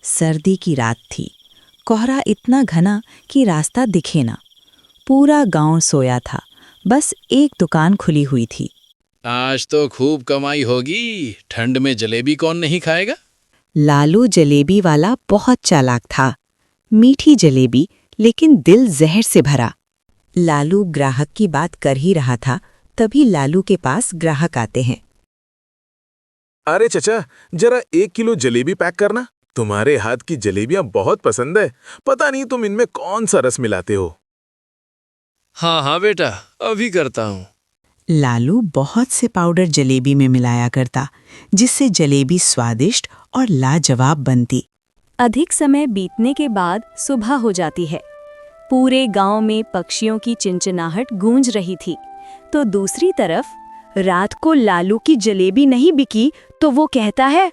सर्दी की रात थी। कोहरा इतना घना कि रास्ता दिखे ना। पूरा गांव सोया था, बस एक दुकान खुली हुई थी। आज तो खूब कमाई होगी। ठंड में जलेबी कौन नहीं खाएगा। लालू जलेबी वाला बहुत चालाक था। मीठी जलेबी, लेकिन दिल जहर से भरा। लालू ग्राहक की बात कर ही रहा था, तभी लालू के पास ग्राहक आते हैं। अरे चचा, जरा 1 किलो जलेबी पैक करना। तुम्हारे हाथ की जलेबियां बहुत पसंद है। पता नहीं तुम इनमें कौन सा रस मिलाते हो। हाँ हाँ बेटा, अभी करता हूँ। लालू बहुत से पाउडर जलेबी में मिलाया करता, जिससे जलेबी स्वादिष्ट और लाजवाब बनती। अधिक समय बीतने के बाद सुबह हो जाती है। पूरे गांव में पक्षियों की चिंचिनाहट गूंज रही थी। तो दूसरी तरफ रात को लालू की जलेबी नहीं बिकी तो वो कहता है,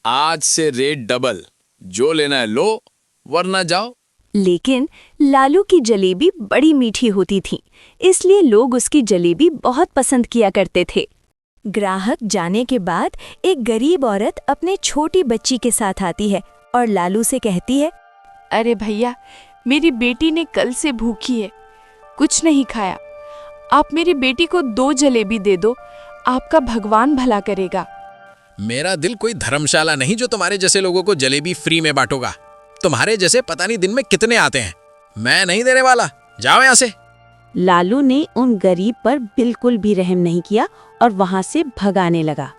आज से रेट डबल, जो लेना है लो, वरना जाओ। लेकिन लालू की जलेबी बड़ी मीठी होती थी, इसलिए लोग उसकी जलेबी बहुत पसंद किया करते थे। ग्राहक जाने के बाद एक गरीब औरत अपने छोटी बच्ची के साथ आती है और लालू से कहती है, अरे भैया, मेरी बेटी ने कल से भूखी है, कुछ नहीं खाया। आप मेरी बेटी को 2 जलेबी दे दो, आपका भगवान भला करेगा। मेरा दिल कोई धर्मशाला नहीं जो तुम्हारे जैसे लोगों को जलेबी फ्री में बांटूगा। तुम्हारे जैसे पता नहीं दिन में कितने आते हैं। मैं नहीं देने वाला, जाओ यहाँ से। लालू ने उन गरीब पर बिल्कुल भी रहम नहीं किया और वहां से भगाने लगा।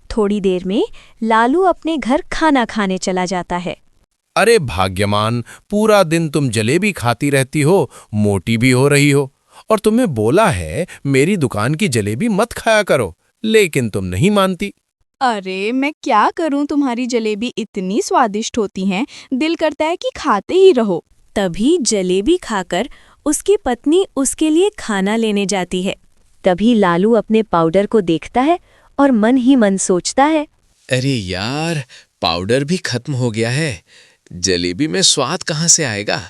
थोड़ी देर में लालू अपने घर खाना खाने चला जाता है। अरे भाग्यवान, पूरा दिन तुम जलेबी खाती रहती हो, मोटी भी हो रही हो, और तुम्हें बोला है मेरी दुकान की जलेबी मत खाया करो, लेकिन तुम नहीं मानती। अरे मैं क्या करूं, तुम्हारी जलेबी इतनी स्वादिष्ट होती हैं, दिल करता है कि खाते ही रहो। तभी जलेबी खाकर उसकी पत्नी उसके लिए खाना लेने जाती है। तभी लालू अपने पाउडर को देखता है और मन ही मन सोचता है, अरे यार, पाउडर भी खत्म हो गया है। जलेबी में स्वाद कहाँ से आएगा।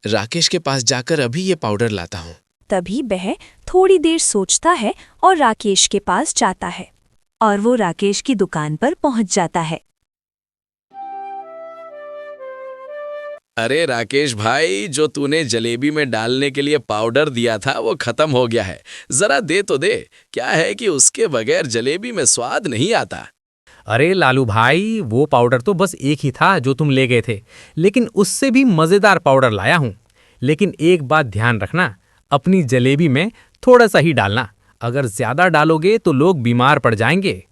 राकेश के पास जाकर अभी ये पाउडर लाता हूँ। तभी वह थोड़ी देर सोचता है और राकेश के पास जाता है और वो राकेश की दुकान पर पहुंच जाता है। अरे राकेश भाई, जो तूने जलेबी में डालने के लिए पाउडर दिया था वो खत्म हो गया है, जरा दे तो दे। क्या है कि उसके बगैर जलेबी में स्वाद नहीं आता। अरे लालू भाई, वो पाउडर तो बस एक ही था जो तुम ले गए थे, लेकिन उससे भी मज़ेदार पाउडर लाया हूँ। लेकिन एक बात ध्यान रखना, अपनी जलेबी में थोड़ा सा ही डालना। अगर ज्यादा डालोगे तो लोग बीमार पड़ जाएंगे।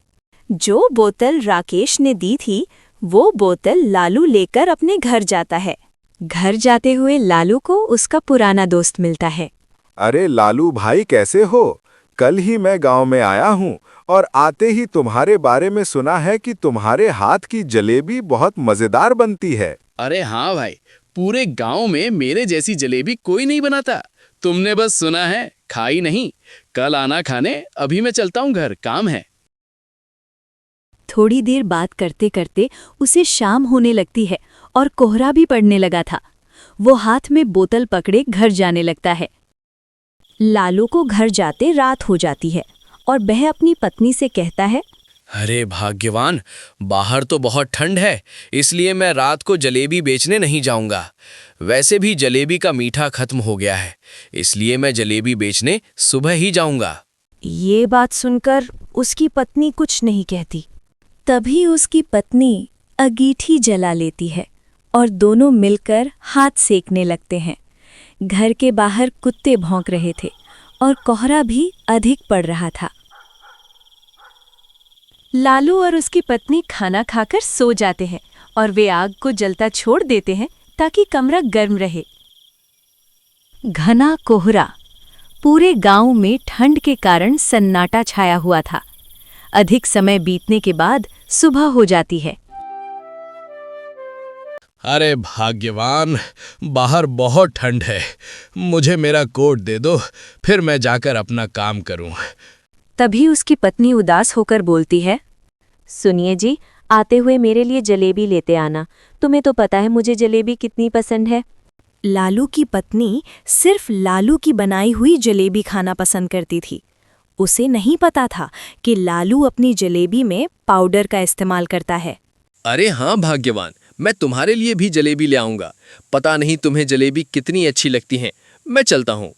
जो बोतल राकेश ने दी थी, वो बोतल लालू लेकर अपने घर जाता है। घर जाते हुए लालू को उसका पुराना दोस्त मिलता है। अरे लालू भाई, कैसे हो? कल ही मैं गांव में आया हूं और आते ही तुम्हारे बारे में सुना है कि तुम्हारे हाथ की जलेबी बहुत मजेदार बनती है। अरे हाँ भाई, पूरे गांव में मेरे जैसी जलेबी कोई नहीं बनाता। तुमने बस सुना है, खाई नहीं। कल आना खाने, अभी मैं चलता हूँ घर, काम है। थोड़ी देर बात करते करते उसे शाम होने लगती है और कोहरा भी पड़ने लगा था। वो हाथ में बोतल पकड़े घर जाने लगता है। लालू को घर जाते रात हो जाती है और वह अपनी पत्नी से कहता है, अरे भाग्यवान, बाहर तो बहुत ठंड है, इसलिए मैं रात को जलेबी बेचने नहीं जाऊंगा। वैसे भी जलेबी का मीठा खत्म हो गया है, इसलिए मैं जलेबी बेचने सुबह ही जाऊंगा। ये बात सुनकर उसकी पत्नी कुछ नहीं कहती। तभी उसकी पत्नी अंगीठी जला लेती है और दोनों मिलकर हाथ सेकने लगते हैं। घर के बाहर कुत्ते भौंक रहे थे और कोहरा भी अधिक पड़ रहा था। लालू और उसकी पत्नी खाना खाकर सो जाते हैं और वे आग को जलता छोड़ देते हैं ताकि कमरा गर्म रहे। घना कोहरा, पूरे गांव में ठंड के कारण सन्नाटा छाया हुआ था। अधिक समय बीतने के बाद सुबह हो जाती है। अरे भाग्यवान, बाहर बहुत ठंड है। मुझे मेरा कोट दे दो, फिर मैं जाकर अपना काम करूं। तभी उसकी पत्नी उदास होकर बोलती है, सुनिए जी, आते हुए मेरे लिए जलेबी लेते आना। तुम्हें तो पता है मुझे जलेबी कितनी पसंद है। लालू की पत्नी सिर्फ लालू की बनाई हुई जलेबी खाना पसंद करती थी। उसे नहीं पता था कि लालू अपनी जलेबी में पाउडर का इस्तेमाल करता है। अरे हाँ भाग्यवान, मैं तुम्हारे लिए भी जलेबी ले आऊंगा। पता नहीं तुम्हें जलेबी कितनी अच्छी लगती हैं। मैं चलता हूँ।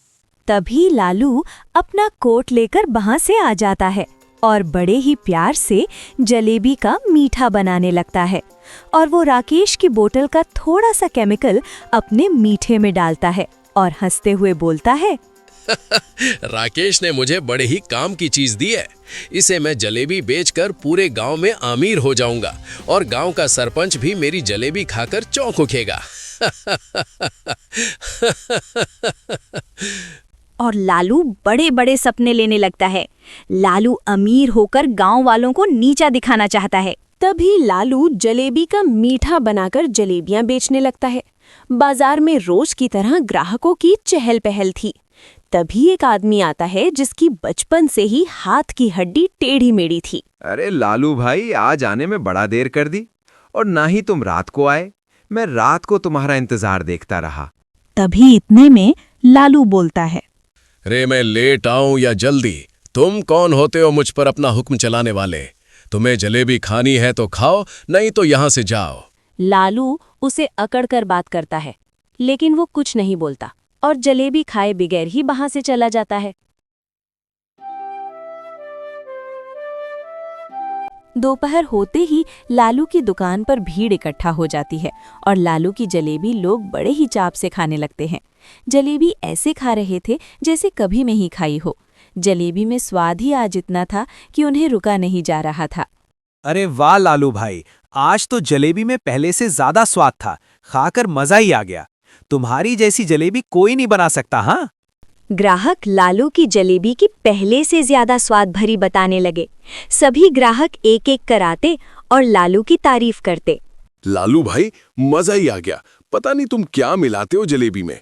तभी लालू अपना कोट लेकर वहां से आ जाता है और बड़े ही प्यार से जलेबी का मीठा बनाने लगता है और वो राकेश की बोतल का थोड़ा सा केमिकल अपने मीठे में डालता है और हंसते हुए बोलता है, राकेश ने मुझे बड़े ही काम की चीज दी है। इसे मैं जलेबी बेचकर पूरे गांव में अमीर हो जाऊंगा और गांव का सरपंच भी मेरी जलेबी खाकर चौंक उठेगा। और लालू बड़े बड़े सपने लेने लगता है। लालू अमीर होकर गांव वालों को नीचा दिखाना चाहता है। तभी लालू जलेबी का मीठा बनाकर जलेबियां बेचने लगता है। बाजार में रोज की तरह ग्राहकों की चहल पहल थी। तभी एक आदमी आता है जिसकी बचपन से ही हाथ की हड्डी टेढ़ी मेढ़ी थी। अरे लालू भाई, आज आने में बड़ा देर कर दी और ना ही तुम रात को आए। मैं रात को तुम्हारा इंतजार देखता रहा। तभी इतने में लालू बोलता है, रे मैं लेट आऊं या जल्दी, तुम कौन होते हो मुझ पर अपना हुक्म चलाने वाले? तुम्हें जलेबी खानी है तो खाओ, नहीं तो यहाँ से जाओ। लालू उसे अकड़कर बात करता है, लेकिन वो कुछ नहीं बोलता और जलेबी खाए बगैर ही वहां से चला जाता है। दोपहर होते ही लालू की दुकान पर भीड़ इकट्ठा हो जाती है और लालू की जलेबी लोग बड़े ही चाव से खाने लगते हैं। जलेबी ऐसे खा रहे थे जैसे कभी नहीं खाई हो। जलेबी में स्वाद ही आज इतना था कि उन्हें रुका नहीं जा रहा था। अरे वाह लालू भाई, आज तो जलेबी में पहले से ज्यादा स्वाद था। खाकर मजा ही आ गया। तुम्हारी जैसी जलेबी कोई नहीं बना सकता। हाँ, ग्राहक लालू की जलेबी की पहले से ज्यादा स्वाद भरी बताने लगे। सभी ग्राहक एक एक कर आते और लालू की तारीफ करते। लालू भाई, मजा ही आ गया। पता नहीं तुम क्या मिलाते हो जलेबी में।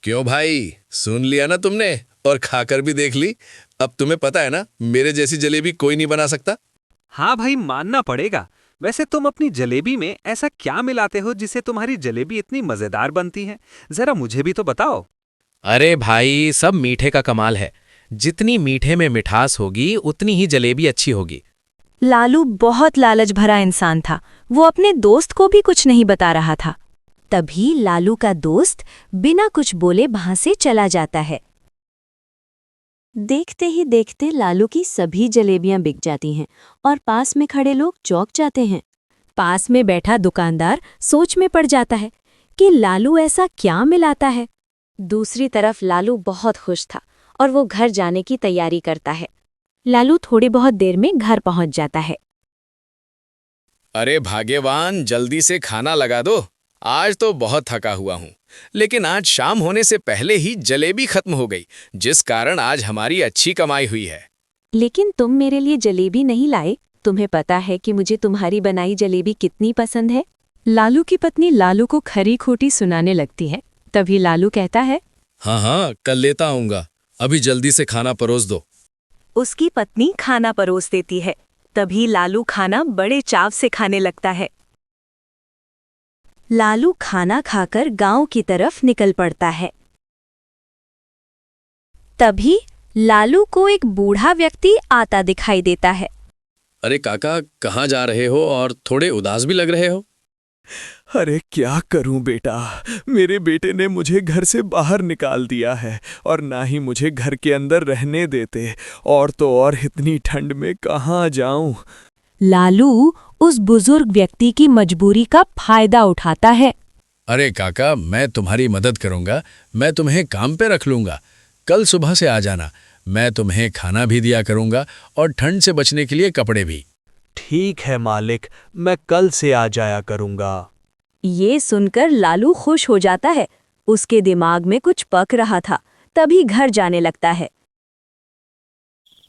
क्यों भाई, सुन लिया ना तुमने और खाकर भी देख ली। अब तुम्हें पता है ना, मेरे जैसी जलेबी कोई नहीं बना सकता। हाँ भाई, मानना पड़ेगा। वैसे तुम अपनी जलेबी में ऐसा क्या मिलाते हो जिससे तुम्हारी जलेबी इतनी मजेदार बनती है? जरा मुझे भी तो बताओ। अरे भाई, सब मीठे का कमाल है। जितनी मीठे में मिठास होगी उतनी ही जलेबी अच्छी होगी। लालू बहुत लालच भरा इंसान था। वो अपने दोस्त को भी कुछ नहीं बता रहा था। तभी लालू का दोस्त बिना कुछ बोले वहां से चला जाता है। देखते ही देखते लालू की सभी जलेबियां बिक जाती हैं और पास में खड़े लोग चौंक जाते हैं। पास में बैठा दुकानदार सोच में पड़ जाता है कि लालू ऐसा क्या मिलाता है। दूसरी तरफ लालू बहुत खुश था और वो घर जाने की तैयारी करता है। लालू थोड़ी बहुत देर में घर पहुंच जाता है। अरे भाग्यवान, जल्दी से खाना लगा दो। आज तो बहुत थका हुआ हूँ, लेकिन आज शाम होने से पहले ही जलेबी खत्म हो गई, जिस कारण आज हमारी अच्छी कमाई हुई है। लेकिन तुम मेरे लिए जलेबी नहीं लाए। तुम्हें पता है कि मुझे तुम्हारी बनाई जलेबी कितनी पसंद है। लालू की पत्नी लालू को खरी खोटी सुनाने लगती है। तभी लालू कहता है, हाँ, कल लेता आऊंगा। अभी जल्दी से खाना परोस दो। उसकी पत्नी खाना परोस देती है। तभी लालू खाना बड़े चाव से खाने लगता है। लालू खाना खाकर गांव की तरफ निकल पड़ता है। तभी लालू को एक बूढ़ा व्यक्ति आता दिखाई देता है। अरे काका, कहाँ जा रहे हो और थोड़े उदास भी लग रहे हो? अरे क्या करूं बेटा, मेरे बेटे ने मुझे घर से बाहर निकाल दिया है और ना ही मुझे घर के अंदर रहने देते। और तो और इतनी ठंड में कहाँ जाऊं। लालू उस बुजुर्ग व्यक्ति की मजबूरी का फायदा उठाता है। अरे काका, मैं तुम्हारी मदद करूंगा। मैं तुम्हें काम पे रख लूंगा। कल सुबह से आ जाना। मैं तुम्हें खाना भी दिया करूंगा और ठंड से बचने के लिए कपड़े भी। ठीक है मालिक, मैं कल से आ जाया करूंगा। ये सुनकर लालू खुश हो जाता है। उसके दिमाग में कुछ पक रहा था। तभी घर जाने लगता है।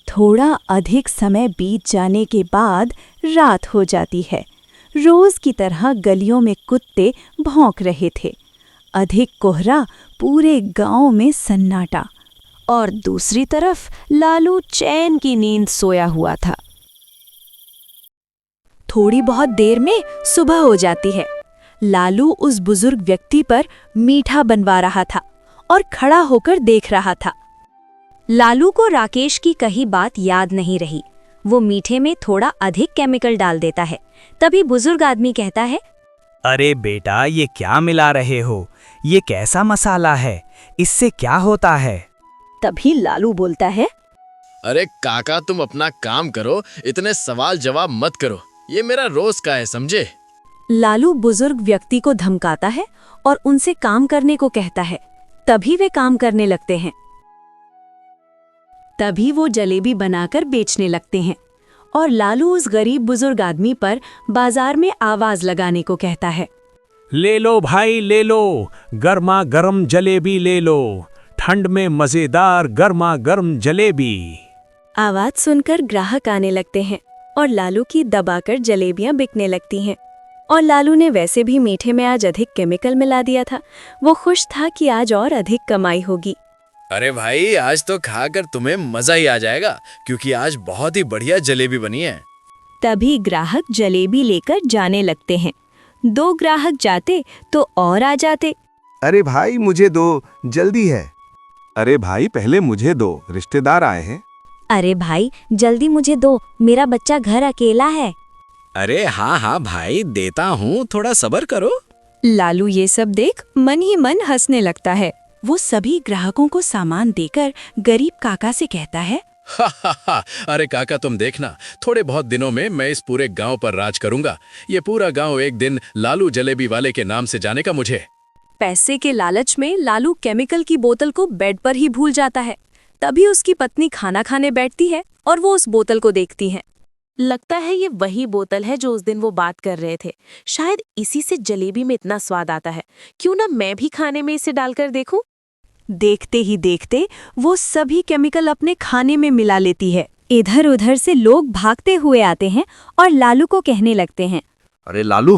थोड़ा अधिक समय बीत जाने के बाद रात हो जाती है। रोज की तरह गलियों में कुत्ते भौंक रहे थे। अधिक कोहरा, पूरे गांव में सन्नाटा और दूसरी तरफ लालू चैन की नींद सोया हुआ था। थोड़ी बहुत देर में सुबह हो जाती है। लालू उस बुजुर्ग व्यक्ति पर मीठा बनवा रहा था और खड़ा होकर देख रहा था। लालू को राकेश की कही बात याद नहीं रही। वो मीठे में थोड़ा अधिक केमिकल डाल देता है। तभी बुजुर्ग आदमी कहता है, अरे बेटा, ये क्या मिला रहे हो? ये कैसा मसाला है? इससे क्या होता है? तभी लालू बोलता है, अरे काका, तुम अपना काम करो, इतने सवाल जवाब मत करो, ये मेरा रोज का है, समझे? लालू बुजुर्ग व्यक्ति को धमकाता है और उनसे काम करने को कहता है। तभी वे काम करने लगते हैं। तभी वो जलेबी बनाकर बेचने लगते हैं और लालू उस गरीब बुजुर्ग आदमी पर बाजार में आवाज लगाने को कहता है। ले लो भाई, ले लो, गर्मा गर्म जलेबी ले लो, ठंड में मजेदार गर्मा गर्म जलेबी। आवाज सुनकर ग्राहक आने लगते हैं और लालू की दबाकर जलेबियां बिकने लगती हैं। और लालू ने वैसे भी मीठे में आज अधिक केमिकल मिला दिया था। वो खुश था कि आज और अधिक कमाई होगी। अरे भाई, आज तो खाकर तुम्हें मजा ही आ जाएगा, क्योंकि आज बहुत ही बढ़िया जलेबी बनी है। तभी ग्राहक जलेबी लेकर जाने लगते हैं। 2 ग्राहक जाते तो और आ जाते। अरे भाई, मुझे दो, जल्दी है। अरे भाई, पहले मुझे दो, रिश्तेदार आए हैं। अरे भाई जल्दी मुझे दो, मेरा बच्चा घर अकेला है। अरे हाँ हाँ भाई, देता हूँ, थोड़ा सब्र करो। लालू ये सब देख मन ही मन हंसने लगता है। वो सभी ग्राहकों को सामान देकर गरीब काका से कहता है, अरे काका, तुम देखना, थोड़े बहुत दिनों में मैं इस पूरे गांव पर राज करूंगा। ये पूरा गांव एक दिन लालू जलेबी वाले के नाम से जानेगा मुझे। पैसे के लालच में लालू केमिकल की बोतल को बेड पर ही भूल जाता है। तभी उसकी पत्नी खाना खाने बैठती है और वो उस बोतल को देखती है। लगता है ये वही बोतल है जो उस दिन वो बात कर रहे थे। शायद इसी से जलेबी में इतना स्वाद आता है। क्यों ना मैं भी खाने में इसे डालकर देखूं? देखते ही देखते वो सभी केमिकल अपने खाने में मिला लेती है। इधर उधर से लोग भागते हुए आते हैं और लालू को कहने लगते हैं, अरे लालू,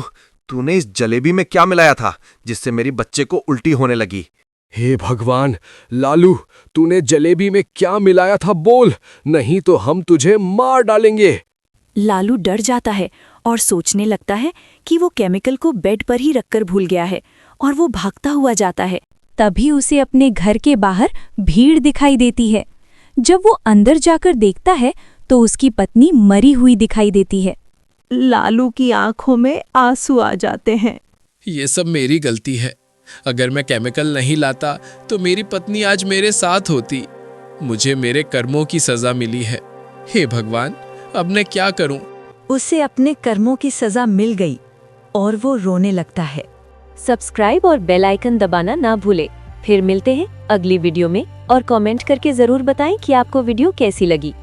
तूने इस जलेबी में क्या मिलाया था जिससे मेरी बच्चे को उल्टी होने लगी? हे भगवान, लालू, तूने जलेबी में क्या मिलाया था? बोल, नहीं तो हम तुझे मार डालेंगे। लालू डर जाता है और सोचने लगता है कि वो केमिकल को बेड पर ही रखकर भूल गया है और वो भागता हुआ जाता है। तभी उसे अपने घर के बाहर भीड़ दिखाई देती है। जब वो अंदर जाकर देखता है तो उसकी पत्नी मरी हुई दिखाई देती है। लालू की आंखों में आंसू आ जाते हैं। ये सब मेरी गलती है। अगर मैं केमिकल नहीं लाता तो मेरी पत्नी आज मेरे साथ होती। मुझे मेरे कर्मों की सजा मिली है। हे भगवान, अब मैं क्या करूं? उसे अपने कर्मों की सजा मिल गई और वो रोने लगता है। सब्सक्राइब और बेल आइकन दबाना ना भूले। फिर मिलते हैं अगली वीडियो में और कमेंट करके जरूर बताएं कि आपको वीडियो कैसी लगी।